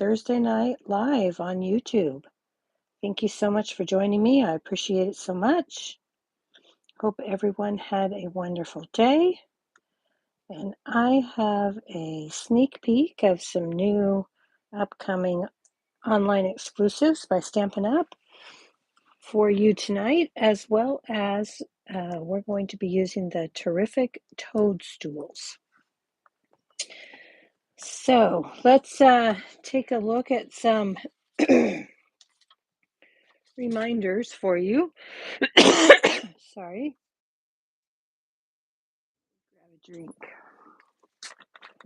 Thursday night live on YouTube. Thank you so much for joining me. I appreciate it so much. Hope everyone had a wonderful day. And I have a sneak peek of some new upcoming online exclusives by Stampin' Up for you tonight, as well as we're going to be using the Terrific Toadstools. So let's take a look at some reminders for you. Sorry. Grab a drink.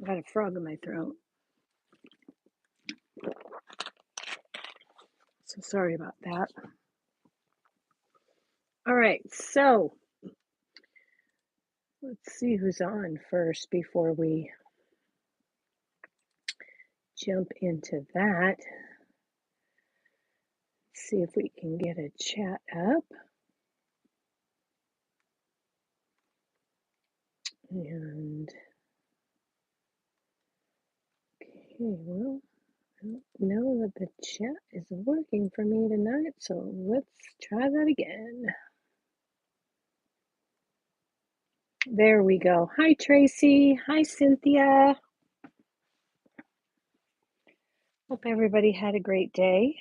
I got a frog in my throat. So sorry about that. All right, so let's see who's on first before we jump into that. See if we can get a chat up. And okay, well, I don't know that the chat is working for me tonight, so let's try that again. There we go. Hi, Tracy. Hi, Cynthia. Hope everybody had a great day.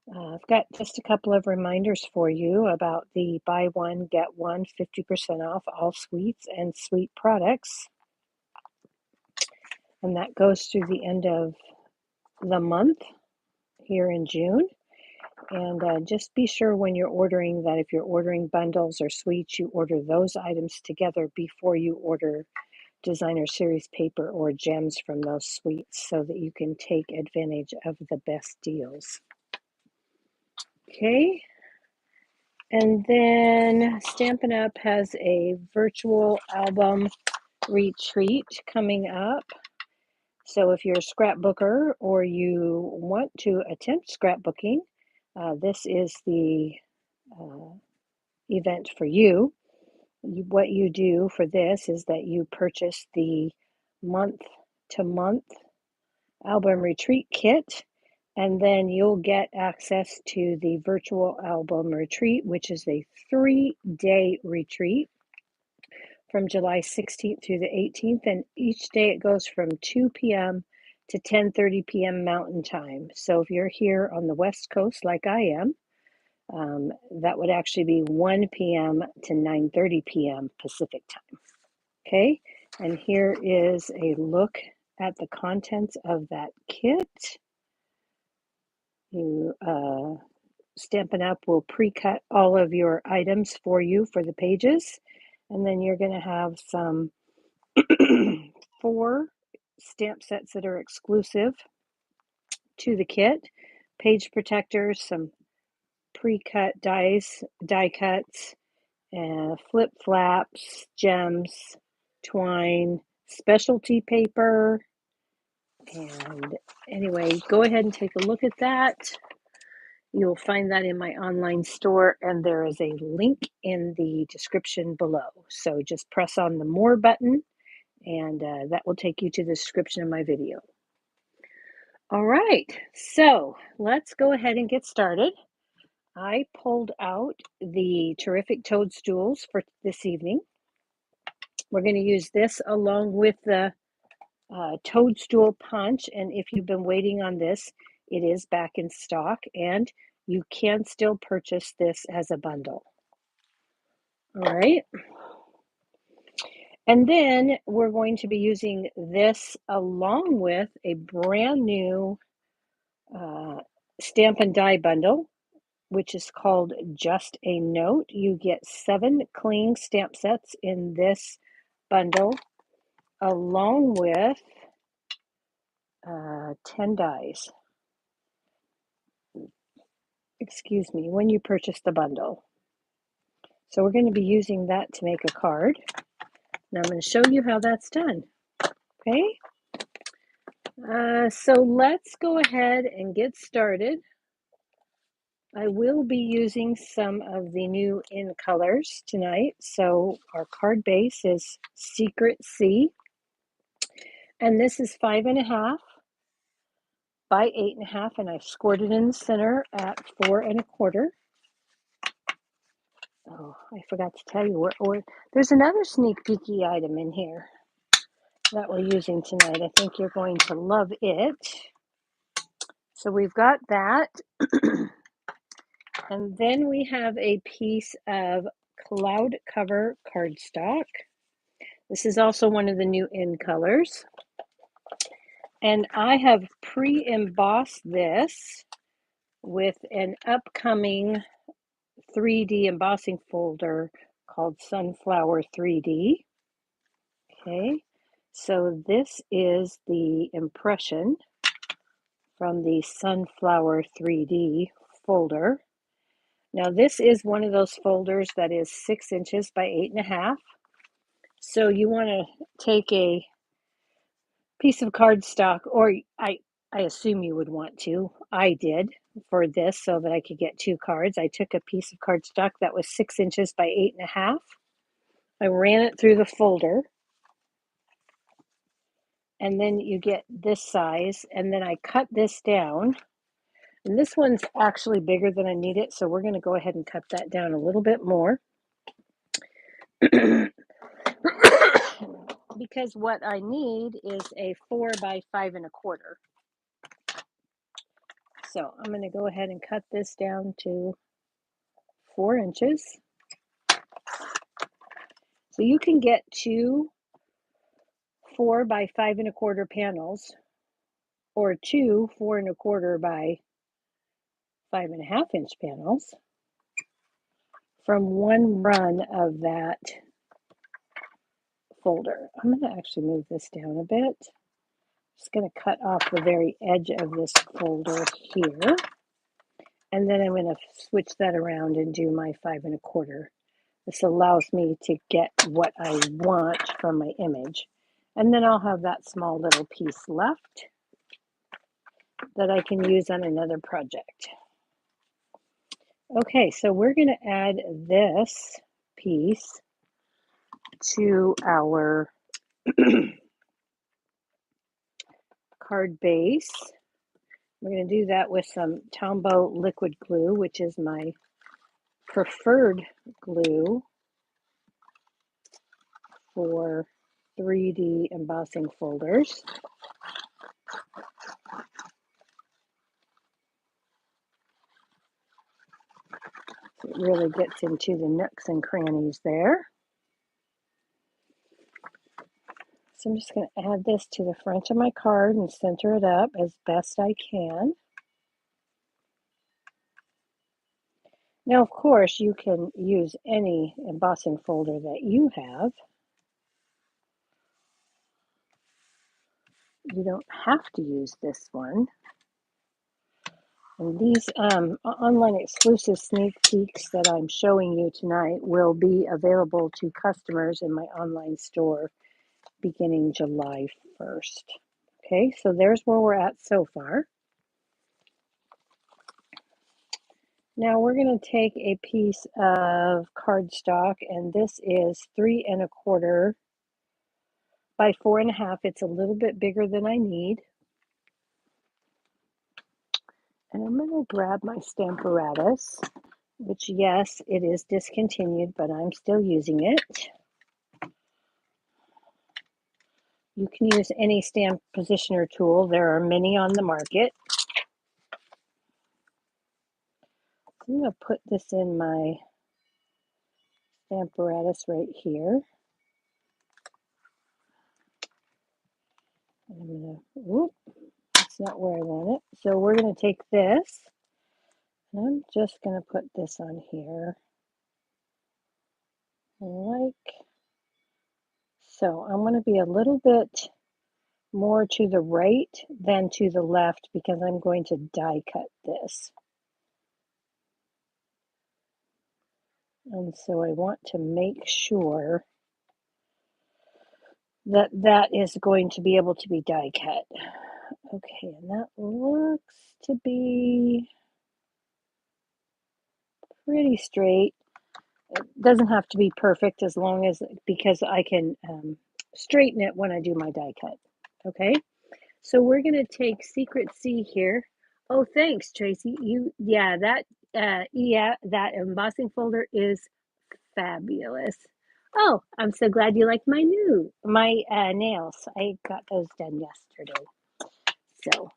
I've got just a couple of reminders for you about the buy one, get one 50% off all sweets and sweet products. And that goes through the end of the month here in June. And just be sure when you're ordering that if you're ordering bundles or sweets, you order those items together before you order designer series paper or gems from those sweets so that you can take advantage of the best deals. Okay. And then Stampin' Up! Has a virtual album retreat coming up. So if you're a scrapbooker or you want to attempt scrapbooking, this is the event for you. What you do for this is that you purchase the month-to-month album retreat kit, and then you'll get access to the virtual album retreat, which is a 3-day retreat from July 16th through the 18th. And each day it goes from 2 p.m. to 10:30 p.m. Mountain Time. So if you're here on the West Coast like I am, that would actually be 1 p.m. to 9:30 p.m. Pacific Time. Okay, and here is a look at the contents of that kit. You Stampin' Up! Will pre-cut all of your items for you for the pages, and then you're going to have some 4 stamp sets that are exclusive to the kit, page protectors, some pre-cut die cuts, flip flaps, gems, twine, specialty paper. And anyway, go ahead and take a look at that. You'll find that in my online store, and there is a link in the description below. So just press on the More button, and that will take you to the description of my video. All right, so let's go ahead and get started. I pulled out the Terrific Toadstools for this evening. We're going to use this along with the Toadstool Punch, and if you've been waiting on this, it is back in stock, and you can still purchase this as a bundle. All right. And then we're going to be using this along with a brand new Stamp and Die bundle, which is called Just a Note. You get 7 cling stamp sets in this bundle, along with 10 dies. Excuse me, when you purchase the bundle. So we're going to be using that to make a card. Now I'm going to show you how that's done. Okay. So let's go ahead and get started. I will be using some of the new in colors tonight. So our card base is Secret Sea, and this is 5.5 by 8.5, and I scored it in the center at 4 1/4. Oh, I forgot to tell you, there's another sneak peeky item in here that we're using tonight. I think you're going to love it. So we've got that. And then we have a piece of cloud cover cardstock. This is also one of the new in colors. And I have pre-embossed this with an upcoming 3D embossing folder called Sunflower 3D. Okay, so this is the impression from the Sunflower 3D folder. Now this is one of those folders that is 6 inches by 8.5. So you want to take a piece of cardstock, or I assume you would want to. I did for this so that I could get 2 cards. I took a piece of cardstock that was 6 inches by 8.5. I ran it through the folder, and then you get this size, and then I cut this down. And this one's actually bigger than I need it, so we're going to go ahead and cut that down a little bit more. Because what I need is a 4 by 5 1/4. So I'm going to go ahead and cut this down to 4 inches. So you can get 2 4 by 5 1/4 panels, or 2 4 1/4 by 5.5 inch panels from one run of that folder. I'm going to actually move this down a bit. Just going to cut off the very edge of this folder here, and then I'm going to switch that around and do my 5 1/4. This allows me to get what I want from my image, and then I'll have that small little piece left that I can use on another project. Okay, so we're going to add this piece to our card base. We're going to do that with some Tombow liquid glue, which is my preferred glue for 3D embossing folders. So it really gets into the nooks and crannies there. So I'm just going to add this to the front of my card and center it up as best I can. Now, of course, you can use any embossing folder that you have. You don't have to use this one. And these online exclusive sneak peeks that I'm showing you tonight will be available to customers in my online store beginning July 1st. Okay, so there's where we're at so far. Now we're going to take a piece of cardstock, and this is 3 1/4 by 4.5. It's a little bit bigger than I need. And I'm going to grab my Stamparatus, which, yes, it is discontinued, but I'm still using it. You can use any stamp positioner tool. There are many on the market. I'm going to put this in my Stamparatus right here. And I'm going to, whoop, that's not where I want it. So we're going to take this, and I'm just going to put this on here, like so. I'm going to be a little bit more to the right than to the left because I'm going to die cut this. And so I want to make sure that that is going to be able to be die cut. Okay, and that looks to be pretty straight. It doesn't have to be perfect as long as, because I can straighten it when I do my die cut. Okay, So we're going to take Secret C here. Oh, thanks, Tracy. That embossing folder is fabulous. Oh, I'm so glad you like my nails. I got those done yesterday. So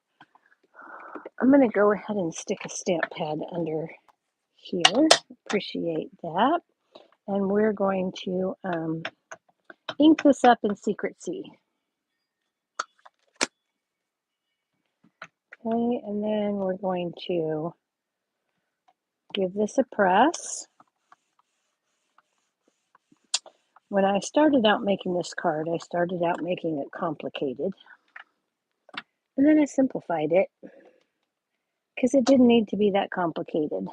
I'm going to go ahead and stick a stamp pad under here. Appreciate that. And we're going to ink this up in Secret C. Okay, and then we're going to give this a press. When I started out making this card, I started out making it complicated. And then I simplified it because it didn't need to be that complicated.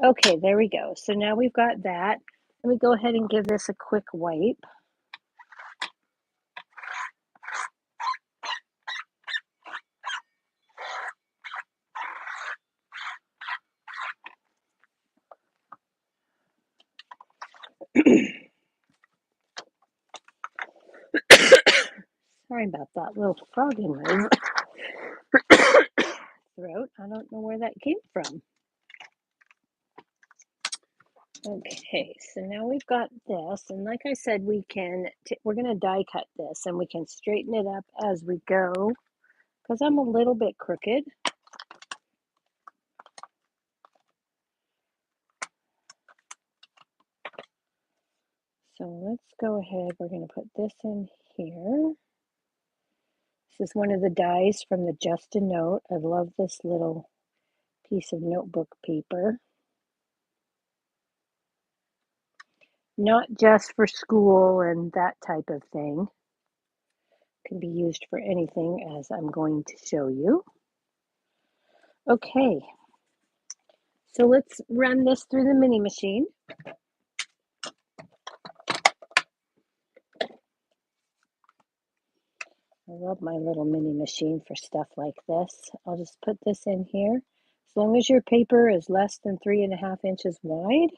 Okay, there we go. So now we've got that. Let me go ahead and give this a quick wipe. Sorry about that little frog in my throat. I don't know where that came from. Okay, so now we've got this, and like I said, we're going to die cut this, and we can straighten it up as we go, because I'm a little bit crooked. So let's go ahead, we're going to put this in here. This is one of the dies from the Just a Note. I love this little piece of notebook paper. Not just for school and that type of thing. It can be used for anything, as I'm going to show you. Okay, so let's run this through the mini machine. I love my little mini machine for stuff like this. I'll just put this in here. As long as your paper is less than 3.5 inches wide,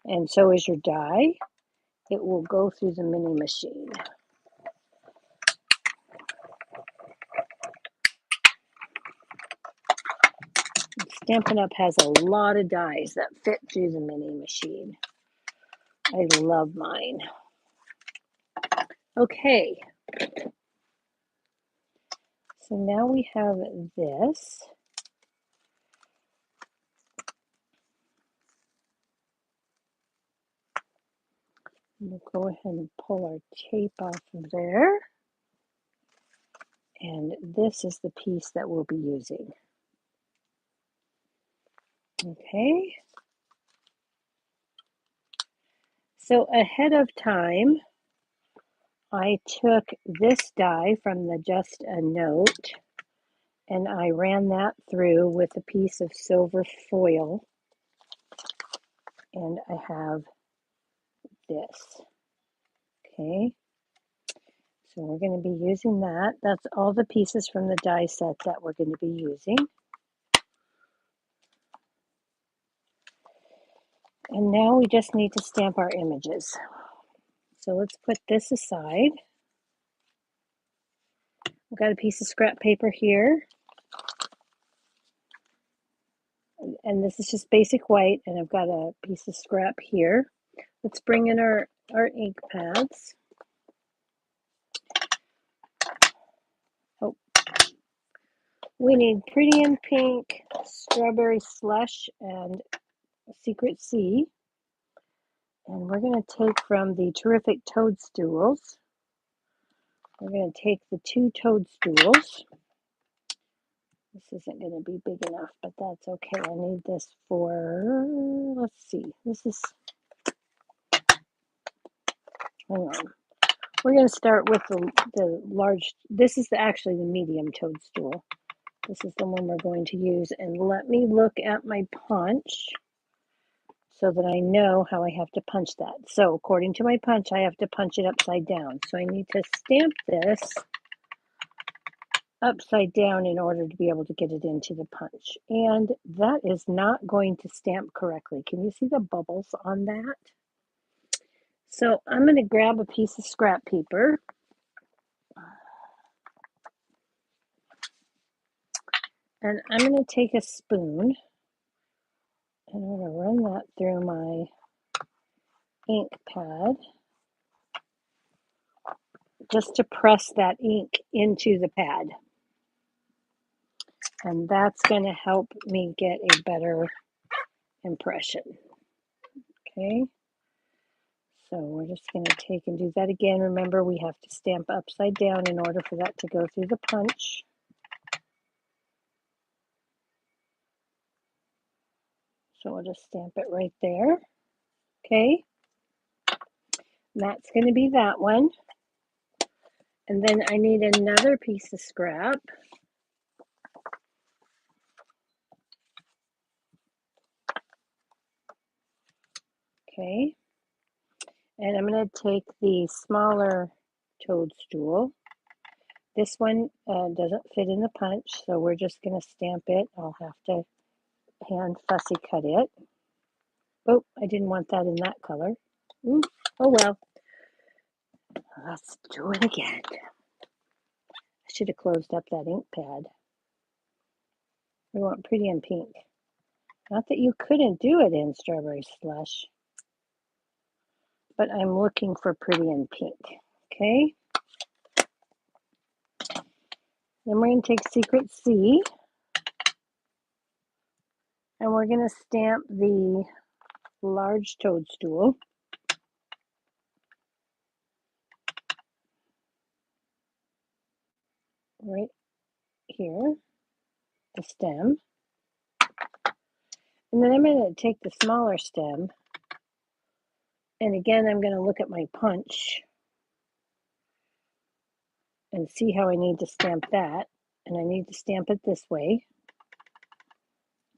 and so is your die, it will go through the mini machine. Stampin' Up! Has a lot of dies that fit through the mini machine. I love mine. Okay. So now we have this. We'll go ahead and pull our tape off of there. And this is the piece that we'll be using. Okay. So ahead of time, I took this die from the Just a Note, and I ran that through with a piece of silver foil. And I have this. Okay. So we're going to be using that. That's all the pieces from the die set that we're going to be using. And now we just need to stamp our images. So let's put this aside. I've got a piece of scrap paper here. And this is just basic white, and I've got a piece of scrap here. Let's bring in our ink pads. Oh, we need Pretty in Pink, Strawberry Slush, and Secret C. And we're going to take from the Terrific Toadstools. We're going to take the 2 toadstools. This isn't going to be big enough, but that's okay. I need this for, let's see, this is, hang on. We're going to start with the large, this is actually the medium toadstool. This is the one we're going to use. And let me look at my punch so that I know how I have to punch that. So according to my punch, I have to punch it upside down. So I need to stamp this upside down in order to be able to get it into the punch. And that is not going to stamp correctly. Can you see the bubbles on that? So I'm going to grab a piece of scrap paper. And I'm going to take a spoon and I'm going to run that through my ink pad just to press that ink into the pad. And that's going to help me get a better impression. Okay, so we're just going to take and do that again. Remember, we have to stamp upside down in order for that to go through the punch. So we'll just stamp it right there. Okay, that's going to be that one. And then I need another piece of scrap. Okay, and I'm going to take the smaller toadstool. This one doesn't fit in the punch, so we're just going to stamp it. I'll have to hand fussy cut it. Oh, I didn't want that in that color. Ooh, oh well. Let's do it again. I should have closed up that ink pad. We want pretty in pink. Not that you couldn't do it in Strawberry Slush, but I'm looking for pretty in pink. Okay. Then we're going to take Secret C, and we're going to stamp the large toadstool. Right here, the stem. And then I'm going to take the smaller stem, and again, I'm going to look at my punch and see how I need to stamp that. And I need to stamp it this way.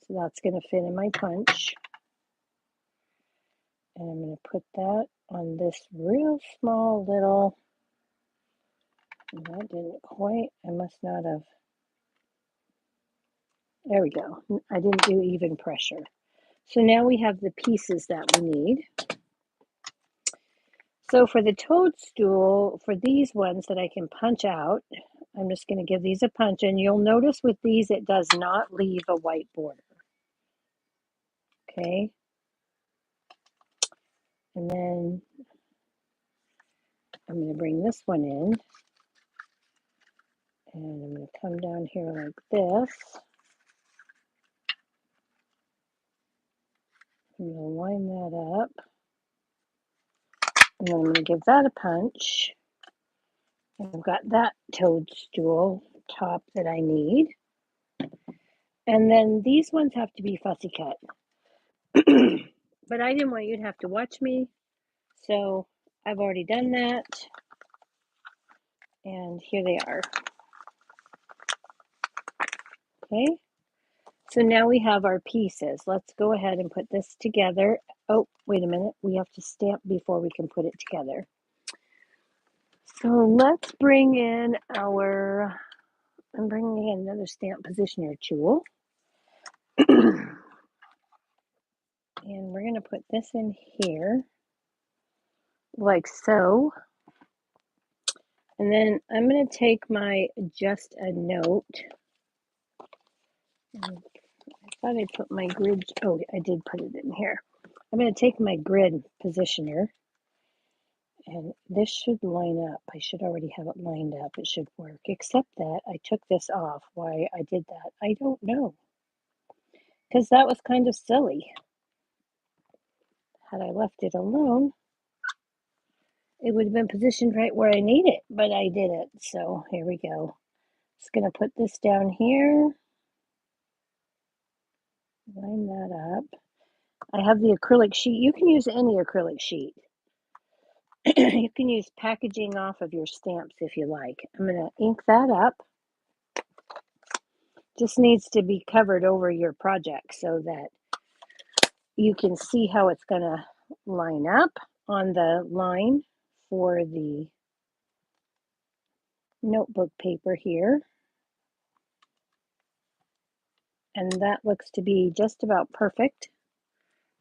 So that's going to fit in my punch. And I'm going to put that on this real small little, that didn't quite, I must not have, there we go. I didn't do even pressure. So now we have the pieces that we need. So for the toadstool, for these ones that I can punch out, I'm just going to give these a punch. And you'll notice with these, it does not leave a white border. Okay. And then I'm going to bring this one in. And I'm going to come down here like this. I'm going to line that up. And then I'm going to give that a punch. And I've got that toadstool top that I need. And then these ones have to be fussy cut. But I didn't want you to have to watch me. So I've already done that. And here they are. Okay. So now we have our pieces. Let's go ahead and put this together. Oh, wait a minute. We have to stamp before we can put it together. So let's bring in our, I'm bringing in another stamp positioner tool. And we're going to put this in here like so. And then I'm going to take my just a note. I thought I put my grid, oh, I did put it in here. I'm going to take my grid positioner, and this should line up. I should already have it lined up. It should work, except that I took this off. Why I did that, I don't know, because that was kind of silly. Had I left it alone, it would have been positioned right where I need it, but I didn't. So here we go. Just going to put this down here. Line that up. I have the acrylic sheet. You can use any acrylic sheet. You can use packaging off of your stamps if you like. I'm going to ink that up. Just needs to be covered over your project so that you can see how it's going to line up on the line for the notebook paper here. And that looks to be just about perfect.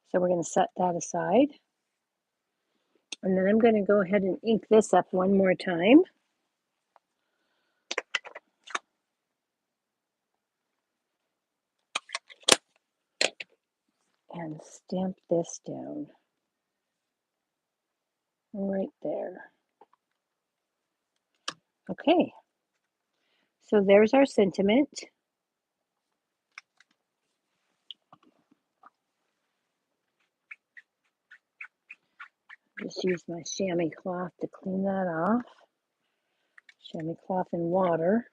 So we're going to set that aside. And then I'm going to go ahead and ink this up one more time. and stamp this down right there. Okay, so there's our sentiment. Just use my chamois cloth to clean that off. Chamois cloth and water.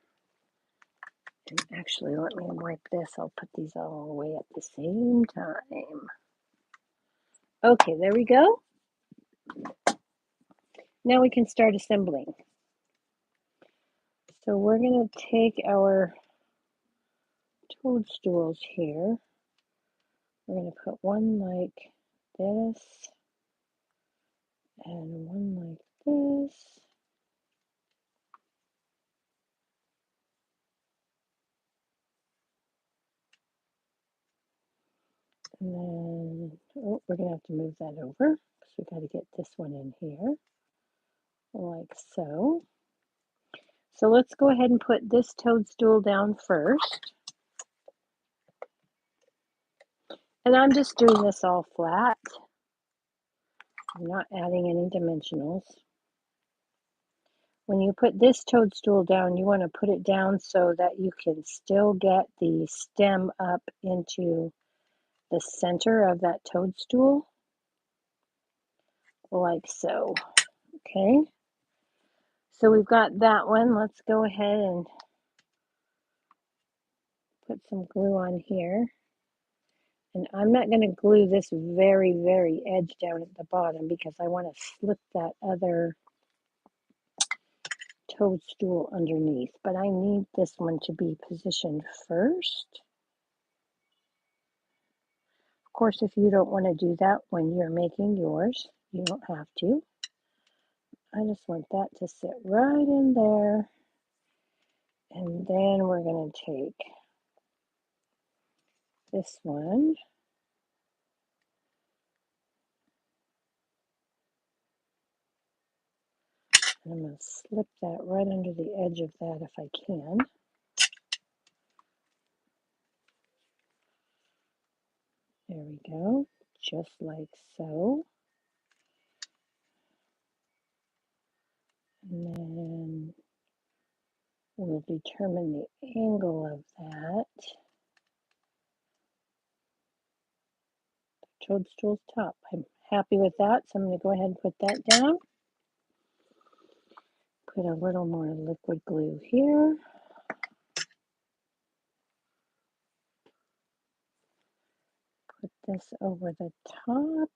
And actually, let me wipe this. I'll put these all away at the same time. Okay, there we go. Now we can start assembling. So we're going to take our toadstools here. We're going to put one like this and one like this. And then, oh, we're going to have to move that over because we got to get this one in here, like so. So let's go ahead and put this toadstool down first. And I'm just doing this all flat. I'm not adding any dimensionals. When you put this toadstool down, you want to put it down so that you can still get the stem up into the center of that toadstool, like so. Okay, so we've got that one. Let's go ahead and put some glue on here. And I'm not going to glue this very, very edge down at the bottom because I want to slip that other toadstool underneath. But I need this one to be positioned first. Of course, if you don't want to do that when you're making yours, you don't have to. I just want that to sit right in there. And then we're going to take this one. And I'm going to slip that right under the edge of that if I can. There we go, just like so. And then we'll determine the angle of that. The toadstool's top. I'm happy with that, so I'm going to go ahead and put that down. Put a little more liquid glue here. Put this over the top,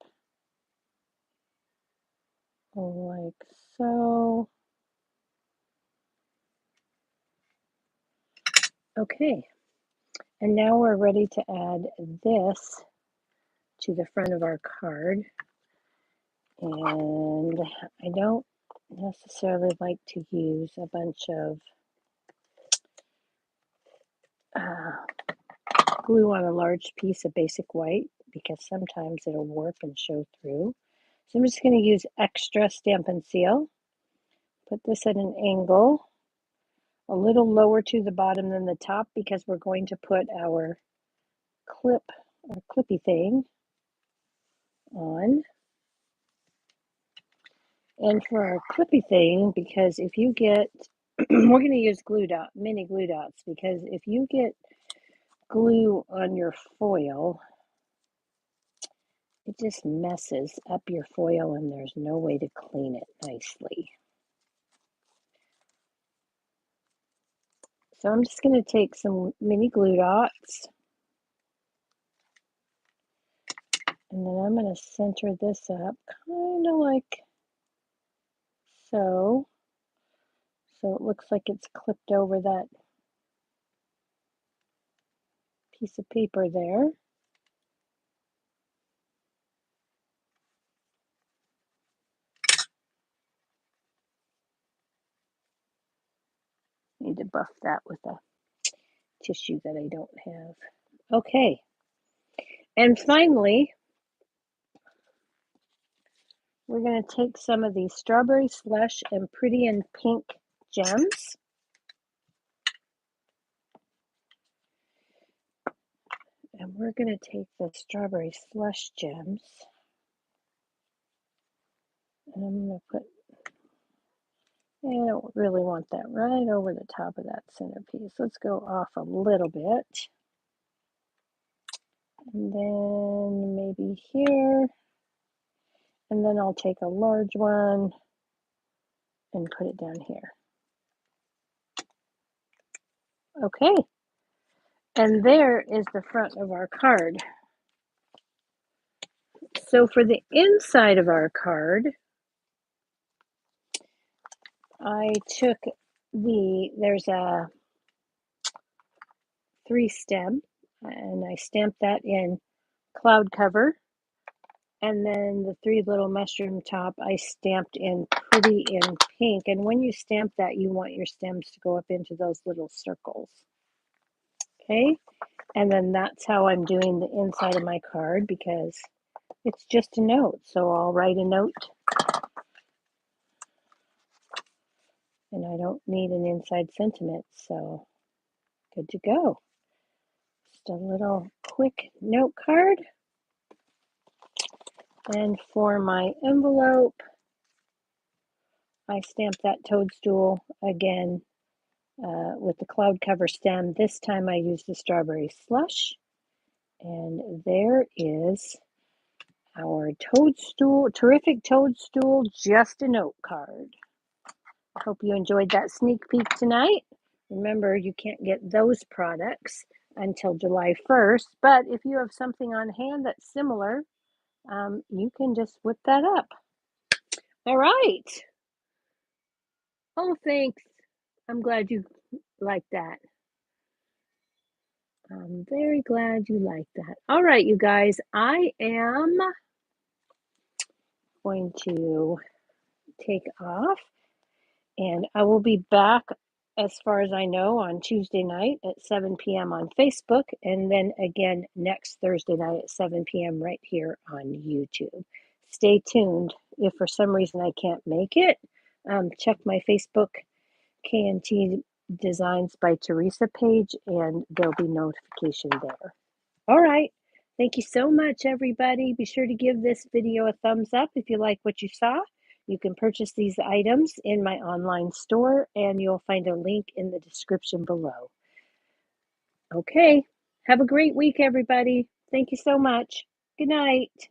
like so. Okay, and now we're ready to add this to the front of our card. And I don't necessarily like to use a bunch of glue on a large piece of basic white because sometimes it'll warp and show through. So I'm just going to use extra Stampin' Seal. Put this at an angle, a little lower to the bottom than the top because we're going to put our clip or clippy thing on. And for our clippy thing, because if you get, we're going to use mini glue dots, because if you get glue on your foil, it just messes up your foil and there's no way to clean it nicely. So I'm just going to take some mini glue dots, and then I'm going to center this up kind of like so. So it looks like it's clipped over that piece of paper there. Need to buff that with a tissue that I don't have. Okay. And finally, we're going to take some of these Strawberry Slush and Pretty in Pink gems. And we're going to take the strawberry slush gems, and I'm going to put, I don't really want that right over the top of that centerpiece. Let's go off a little bit. And then maybe here. And then I'll take a large one and put it down here. Okay. And there is the front of our card. So for the inside of our card, I took there's a 3 stem, and I stamped that in cloud cover. And then the 3 little mushroom top I stamped in pretty in pink. And when you stamp that, you want your stems to go up into those little circles. Okay, and then that's how I'm doing the inside of my card, because it's just a note. So I'll write a note, and I don't need an inside sentiment, so good to go. Just a little quick note card. And for my envelope, I stamped that toadstool again with the cloud cover stem. This time I used the strawberry slush. And there is our toadstool, Terrific Toadstool Just a Note card. I hope you enjoyed that sneak peek tonight. Remember, you can't get those products until July 1st, but if you have something on hand that's similar, you can just whip that up. All right. Oh, thanks. I'm glad you like that. I'm very glad you like that. All right, you guys, I am going to take off, and I will be back, as far as I know, on Tuesday night at 7 p.m. on Facebook, and then again next Thursday night at 7 p.m. right here on YouTube. Stay tuned. If for some reason I can't make it, check my Facebook KnTdesignsbyTeresa page, and there'll be notification there. All right. Thank you so much, everybody. Be sure to give this video a thumbs up if you like what you saw. You can purchase these items in my online store, and you'll find a link in the description below. Okay. Have a great week, everybody. Thank you so much. Good night.